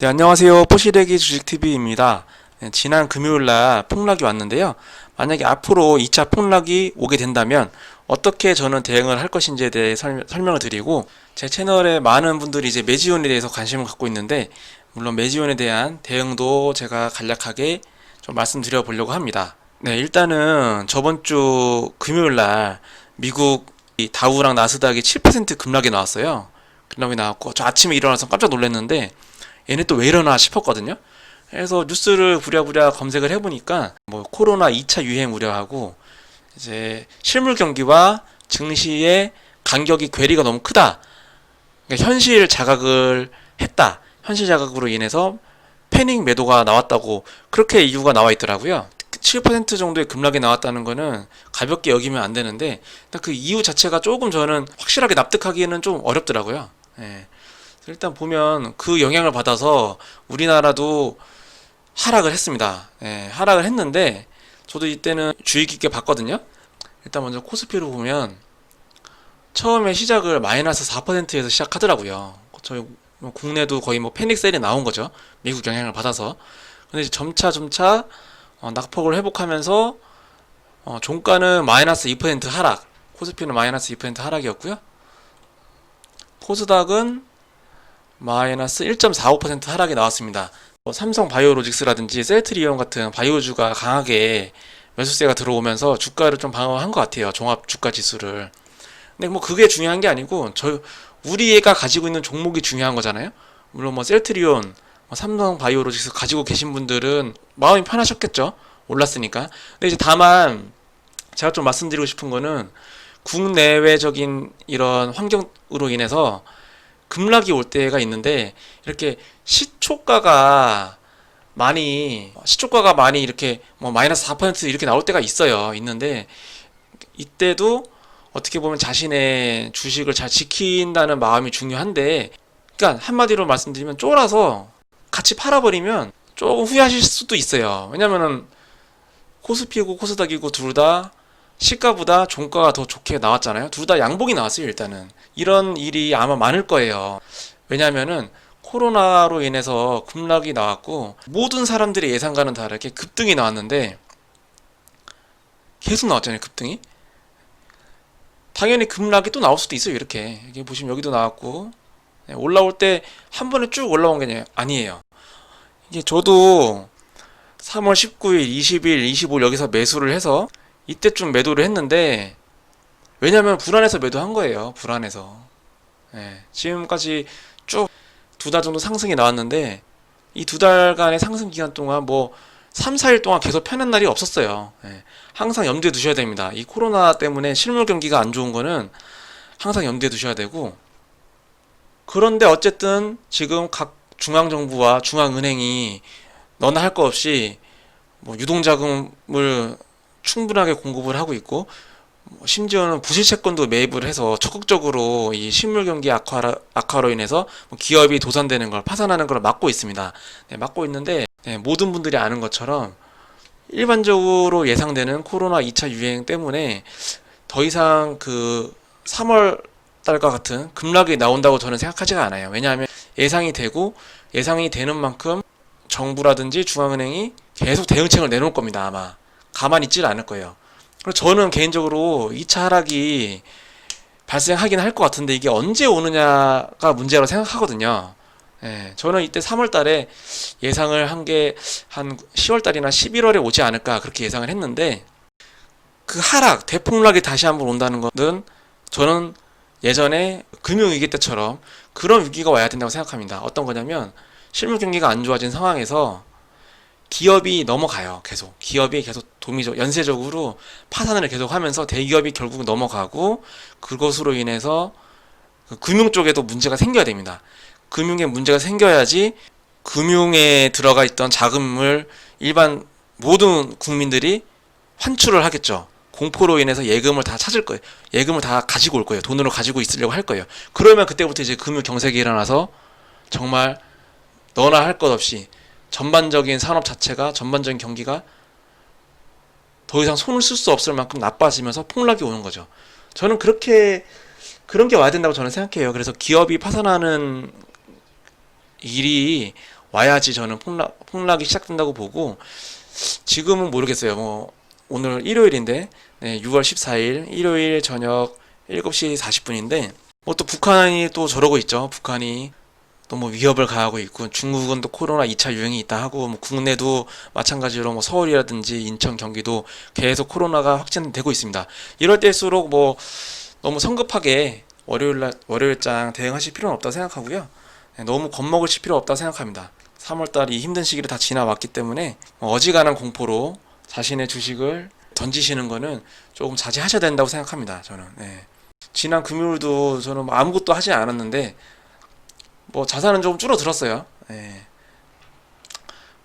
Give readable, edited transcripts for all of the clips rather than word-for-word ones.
네, 안녕하세요. 뽀시래기 주식TV입니다. 지난 금요일날 폭락이 왔는데요. 만약에 앞으로 2차 폭락이 오게 된다면 어떻게 저는 대응을 할 것인지에 대해 설명을 드리고, 제 채널에 많은 분들이 이제 매지온에 대해서 관심을 갖고 있는데, 물론 매지온에 대한 대응도 제가 간략하게 좀 말씀드려 보려고 합니다. 네, 일단은 저번 주 금요일날 미국 이 다우랑 나스닥이 7% 급락이 나왔어요. 급락이 나왔고, 저 아침에 일어나서 깜짝 놀랐는데, 얘네 또 왜 이러나 싶었거든요. 그래서 뉴스를 부랴부랴 검색을 해보니까 뭐 코로나 2차 유행 우려하고 이제 실물 경기와 증시의 간격이 괴리가 너무 크다. 그러니까 현실 자각을 했다. 현실 자각으로 인해서 패닉 매도가 나왔다고 그렇게 이유가 나와 있더라고요. 7% 정도의 급락이 나왔다는 거는 가볍게 여기면 안 되는데 그 이유 자체가 조금 저는 확실하게 납득하기에는 좀 어렵더라고요. 예. 일단 보면 그 영향을 받아서 우리나라도 하락을 했습니다. 예, 하락을 했는데 저도 이때는 주의 깊게 봤거든요. 일단 먼저 코스피로 보면 처음에 시작을 마이너스 4%에서 시작하더라고요. 저희 국내도 거의 뭐 패닉 셀이 나온 거죠. 미국 영향을 받아서. 근데 이제 점차 낙폭을 회복하면서 종가는 마이너스 2% 하락, 코스피는 마이너스 2% 하락이었고요. 코스닥은 마이너스 1.45% 하락이 나왔습니다. 삼성 바이오로직스라든지 셀트리온 같은 바이오주가 강하게 매수세가 들어오면서 주가를 좀 방어한 것 같아요. 종합 주가 지수를. 근데 뭐 그게 중요한 게 아니고 우리가 가지고 있는 종목이 중요한 거잖아요. 물론 뭐 셀트리온, 삼성 바이오로직스 가지고 계신 분들은 마음이 편하셨겠죠. 올랐으니까. 근데 이제 다만 제가 좀 말씀드리고 싶은 거는 국내외적인 이런 환경으로 인해서 급락이 올 때가 있는데 이렇게 시초가가 많이 이렇게 뭐 마이너스 4% 이렇게 나올 때가 있는데 이때도 어떻게 보면 자신의 주식을 잘 지킨다는 마음이 중요한데, 그러니까 한마디로 말씀드리면 쫄아서 같이 팔아버리면 조금 후회하실 수도 있어요. 왜냐면은 코스피고 코스닥이고 둘 다 시가보다 종가가 더 좋게 나왔잖아요. 둘 다 양봉이 나왔어요. 일단은 이런 일이 아마 많을 거예요. 왜냐면은 코로나로 인해서 급락이 나왔고 모든 사람들의 예상과는 다르게 급등이 나왔는데 계속 나왔잖아요. 급등이. 당연히 급락이 또 나올 수도 있어요. 이렇게 여기 보시면 여기도 나왔고, 올라올 때 한 번에 쭉 올라온 게 아니에요. 이게 저도 3월 19일, 20일, 25일 여기서 매수를 해서 이때쯤 매도를 했는데, 왜냐면 불안해서 매도한 거예요. 불안해서. 예, 지금까지 쭉 두 달 정도 상승이 나왔는데 이 두 달간의 상승 기간 동안 뭐 3, 4일 동안 계속 편한 날이 없었어요. 예, 항상 염두에 두셔야 됩니다. 이 코로나 때문에 실물 경기가 안 좋은 거는 항상 염두에 두셔야 되고, 그런데 어쨌든 지금 각 중앙정부와 중앙은행이 너나 할 거 없이 뭐 유동자금을 충분하게 공급을 하고 있고, 심지어는 부실채권도 매입을 해서 적극적으로 이 실물 경기 악화로 인해서 기업이 도산되는 걸, 파산하는 걸 막고 있습니다. 네, 막고 있는데, 네, 모든 분들이 아는 것처럼 일반적으로 예상되는 코로나 2차 유행 때문에 더 이상 그 3월 달과 같은 급락이 나온다고 저는 생각하지가 않아요. 왜냐하면 예상이 되는 만큼 정부라든지 중앙은행이 계속 대응책을 내놓을 겁니다. 아마 가만히 있질 않을 거예요. 그리고 저는 개인적으로 2차 하락이 발생하긴 할 것 같은데 이게 언제 오느냐가 문제라고 생각하거든요. 예, 저는 이때 3월 달에 예상을 한 게 한 10월 달이나 11월에 오지 않을까 그렇게 예상을 했는데, 그 대폭락이 다시 한번 온다는 것은 저는 예전에 금융위기 때처럼 그런 위기가 와야 된다고 생각합니다. 어떤 거냐면 실물 경기가 안 좋아진 상황에서 기업이 넘어가요. 기업이 계속 연쇄적으로 파산을 계속하면서 대기업이 결국 넘어가고, 그것으로 인해서 금융 쪽에도 문제가 생겨야 됩니다. 금융에 문제가 생겨야지 금융에 들어가 있던 자금을 일반 모든 국민들이 환출을 하겠죠. 공포로 인해서 예금을 다 찾을 거예요. 예금을 다 가지고 올 거예요. 돈으로 가지고 있으려고 할 거예요. 그러면 그때부터 이제 금융 경색이 일어나서 정말 너나 할 것 없이 전반적인 산업 자체가, 전반적인 경기가 더 이상 손을 쓸 수 없을 만큼 나빠지면서 폭락이 오는 거죠. 저는 그런 게 와야 된다고 저는 생각해요. 그래서 기업이 파산하는 일이 와야지 저는 폭락이 시작된다고 보고, 지금은 모르겠어요. 뭐 오늘 일요일인데, 네, 6월 14일 일요일 저녁 7시 40분인데, 뭐 또 북한이 또 저러고 있죠. 북한이 또 뭐 위협을 가하고 있고, 중국은 또 코로나 2차 유행이 있다 하고, 뭐 국내도 마찬가지로 뭐 서울이라든지 인천, 경기도 계속 코로나가 확진되고 있습니다. 이럴 때일수록 뭐 너무 성급하게 월요일장 대응하실 필요는 없다고 생각하고요. 네, 너무 겁먹으실 필요 없다고 생각합니다. 3월달 이 힘든 시기를 다 지나왔기 때문에 어지간한 공포로 자신의 주식을 던지시는 거는 조금 자제하셔야 된다고 생각합니다. 저는. 네. 지난 금요일도 저는 뭐 아무것도 하지 않았는데 뭐 자산은 조금 줄어들었어요. 네.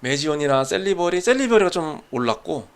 메지온이나 셀리버리가 좀 올랐고,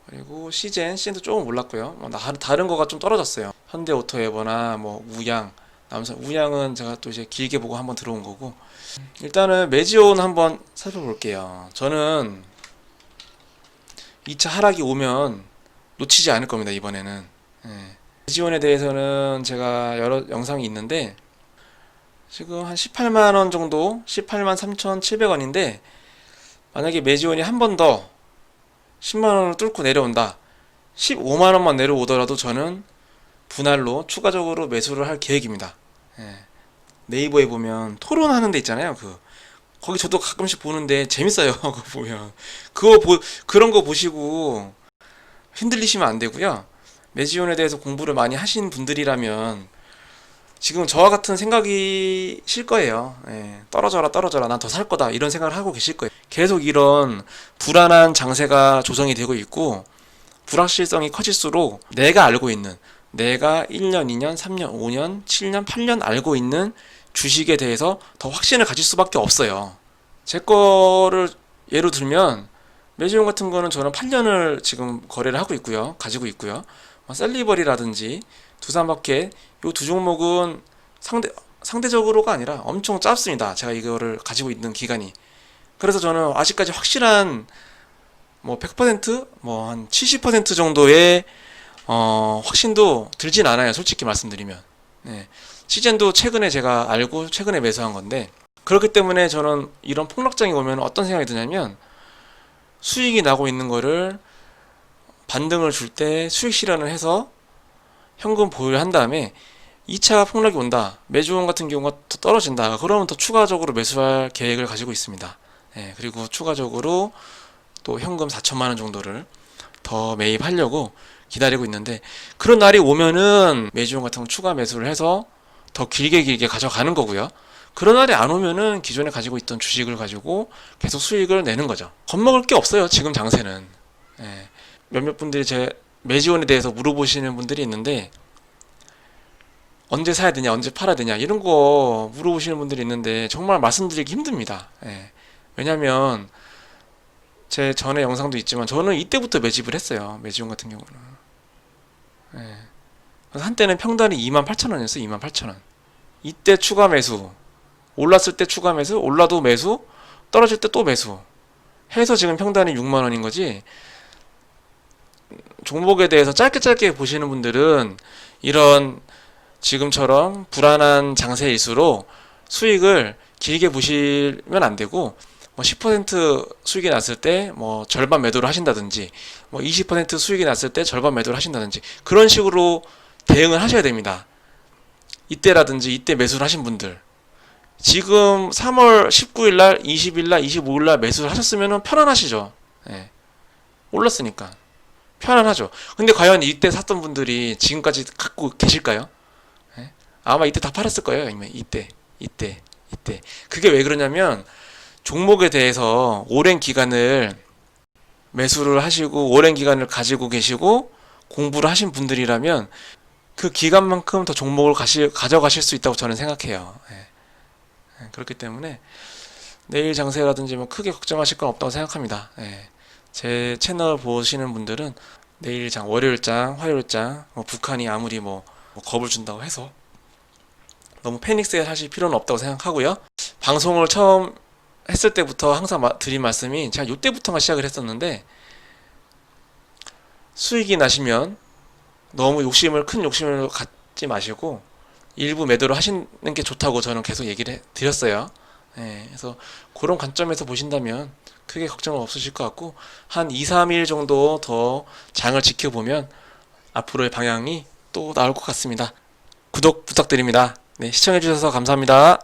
그리고 CN도 조금 올랐고요. 뭐 다른 거가 좀 떨어졌어요. 현대오토에버나 뭐 우양, 남선 우양은 제가 또 이제 길게 보고 한번 들어온 거고, 일단은 메지온 한번 살펴볼게요. 저는 2차 하락이 오면 놓치지 않을 겁니다, 이번에는. 예. 메지온에 대해서는 제가 여러 영상이 있는데, 지금 한 18만원 정도, 18만 3,700원인데, 만약에 메지온이 한 번 더 10만원을 뚫고 내려온다, 15만원만 내려오더라도 저는 분할로 추가적으로 매수를 할 계획입니다. 예. 네이버에 보면 토론하는 데 있잖아요. 거기 저도 가끔씩 보는데 재밌어요. 그거 보면 그런 거 보시고 흔들리시면 안 되고요. 메지온에 대해서 공부를 많이 하신 분들이라면 지금 저와 같은 생각이 실 거예요. 예, 떨어져라 난 더 살 거다 이런 생각을 하고 계실 거예요. 계속 이런 불안한 장세가 조성이 되고 있고, 불확실성이 커질수록 내가 1년, 2년, 3년, 5년, 7년, 8년 알고 있는 주식에 대해서 더 확신을 가질 수밖에 없어요. 제 거를 예로 들면 메지온 같은 거는 저는 8년을 지금 거래를 하고 있고요. 가지고 있고요. 셀리버리라든지 두산마켓, 요 두 종목은 상대적으로가 아니라 엄청 짧습니다. 제가 이거를 가지고 있는 기간이. 그래서 저는 아직까지 확실한 뭐 100%, 뭐 한 70% 정도의 확신도 들진 않아요. 솔직히 말씀드리면. 네. 시젠도 최근에 제가 알고 최근에 매수한 건데, 그렇기 때문에 저는 이런 폭락장이 오면 어떤 생각이 드냐면, 수익이 나고 있는 거를 반등을 줄 때 수익 실현을 해서 현금 보유를 한 다음에 2차 폭락이 온다, 메지온 같은 경우가 더 떨어진다, 그러면 더 추가적으로 매수할 계획을 가지고 있습니다. 네, 그리고 추가적으로 또 현금 4천만원 정도를 더 매입하려고 기다리고 있는데, 그런 날이 오면은 메지온 같은 거 추가 매수를 해서 더 길게 가져가는 거고요. 그런 날이 안 오면은 기존에 가지고 있던 주식을 가지고 계속 수익을 내는 거죠. 겁먹을 게 없어요, 지금 장세는. 예. 몇몇 분들이 제 메지온에 대해서 물어보시는 분들이 있는데, 언제 사야 되냐, 언제 팔아야 되냐, 이런 거 물어보시는 분들이 있는데 정말 말씀드리기 힘듭니다. 예. 왜냐면 제 전에 영상도 있지만 저는 이때부터 매집을 했어요. 메지온 같은 경우는. 예. 그래서 한때는 평단이 28,000원이었어요. 28,000원. 이때 추가 매수, 올랐을 때 추가 매수, 올라도 매수, 떨어질 때 또 매수 해서 지금 평단이 6만원인 거지. 종목에 대해서 짧게 보시는 분들은 이런 지금처럼 불안한 장세일수록 수익을 길게 보시면 안 되고, 뭐 10% 수익이 났을 때 뭐 절반 매도를 하신다든지, 뭐 20% 수익이 났을 때 절반 매도를 하신다든지, 그런 식으로 대응을 하셔야 됩니다. 이때라든지 이때 매수를 하신 분들, 지금 3월 19일 날, 20일 날, 25일 날 매수를 하셨으면 편안하시죠. 예. 올랐으니까 편안하죠. 근데 과연 이때 샀던 분들이 지금까지 갖고 계실까요? 예? 아마 이때 다 팔았을 거예요. 아니면 이때. 그게 왜 그러냐면, 종목에 대해서 오랜 기간을 매수를 하시고 오랜 기간을 가지고 계시고 공부를 하신 분들이라면 그 기간만큼 더 종목을 가져가실 수 있다고 저는 생각해요. 예. 그렇기 때문에 내일 장세라든지 뭐 크게 걱정하실 건 없다고 생각합니다. 예. 제 채널 보시는 분들은 내일장, 월요일장, 화요일장, 뭐 북한이 아무리 뭐 겁을 준다고 해서 너무 패닉세일 하실 필요는 없다고 생각하고요. 방송을 처음 했을 때부터 항상 드린 말씀이, 제가 이때부터만 시작을 했었는데, 수익이 나시면 너무 큰 욕심을 갖지 마시고 일부 매도를 하시는 게 좋다고 저는 계속 얘기를 드렸어요. 그래서 그런 관점에서 보신다면 크게 걱정은 없으실 것 같고 한 2, 3일 정도 더 장을 지켜보면 앞으로의 방향이 또 나올 것 같습니다. 구독 부탁드립니다. 네, 시청해주셔서 감사합니다.